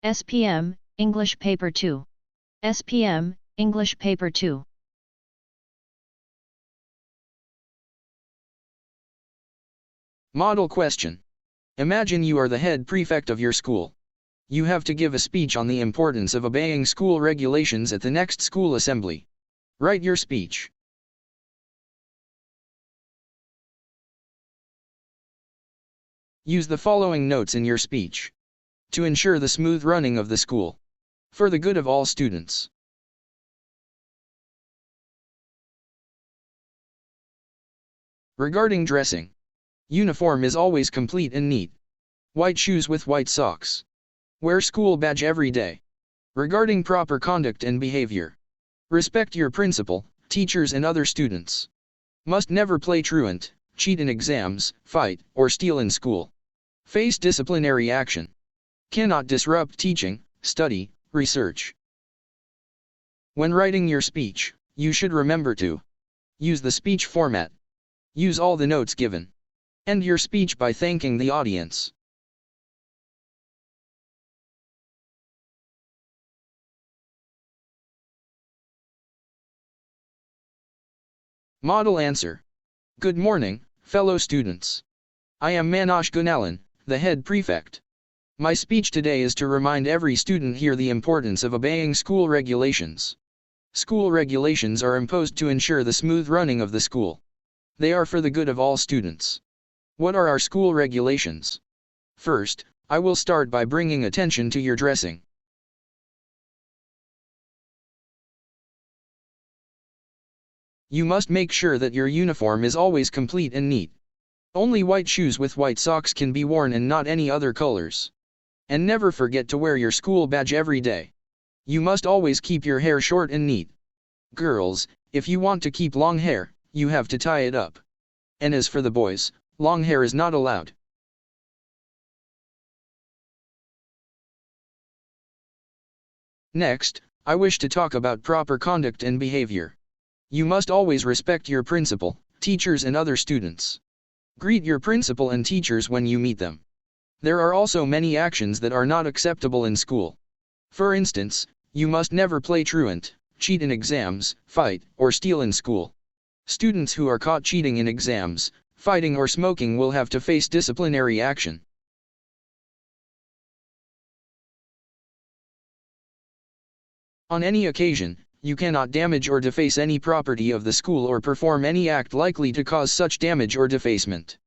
SPM English Paper 2. SPM English Paper 2. Model question. Imagine you are the head prefect of your school. You have to give a speech on the importance of obeying school regulations at the next school assembly. Write your speech. Use the following notes in your speech to ensure the smooth running of the school, for the good of all students. Regarding dressing, uniform is always complete and neat. White shoes with white socks. Wear school badge every day. Regarding proper conduct and behavior, respect your principal, teachers and other students. Must never play truant, cheat in exams, fight, or steal in school. Face disciplinary action. Cannot disrupt teaching, study, research. When writing your speech, you should remember to use the speech format. Use all the notes given. End your speech by thanking the audience. Model answer. Good morning, fellow students. I am Manoj Gunalan, the head prefect. My speech today is to remind every student here the importance of obeying school regulations. School regulations are imposed to ensure the smooth running of the school. They are for the good of all students. What are our school regulations? First, I will start by bringing attention to your dressing. You must make sure that your uniform is always complete and neat. Only white shoes with white socks can be worn and not any other colors. And never forget to wear your school badge every day. You must always keep your hair short and neat. Girls, if you want to keep long hair, you have to tie it up. And as for the boys, long hair is not allowed. Next, I wish to talk about proper conduct and behavior. You must always respect your principal, teachers and other students. Greet your principal and teachers when you meet them. There are also many actions that are not acceptable in school. For instance, you must never play truant, cheat in exams, fight, or steal in school. Students who are caught cheating in exams, fighting or smoking will have to face disciplinary action. On any occasion, you cannot damage or deface any property of the school or perform any act likely to cause such damage or defacement.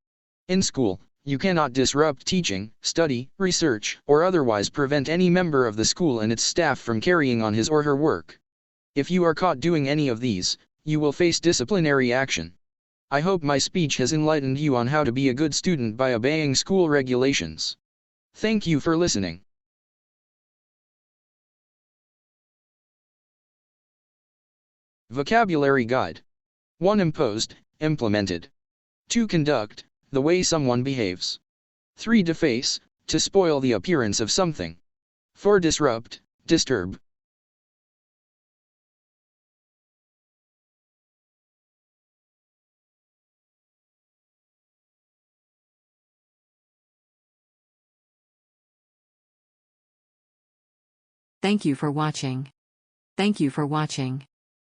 In school, you cannot disrupt teaching, study, research, or otherwise prevent any member of the school and its staff from carrying on his or her work. If you are caught doing any of these, you will face disciplinary action. I hope my speech has enlightened you on how to be a good student by obeying school regulations. Thank you for listening. Vocabulary Guide. 1. Imposed, implemented. 2. Conduct, the way someone behaves. 3. Deface, to spoil the appearance of something. 4. Disrupt, disturb. Thank you for watching. Thank you for watching.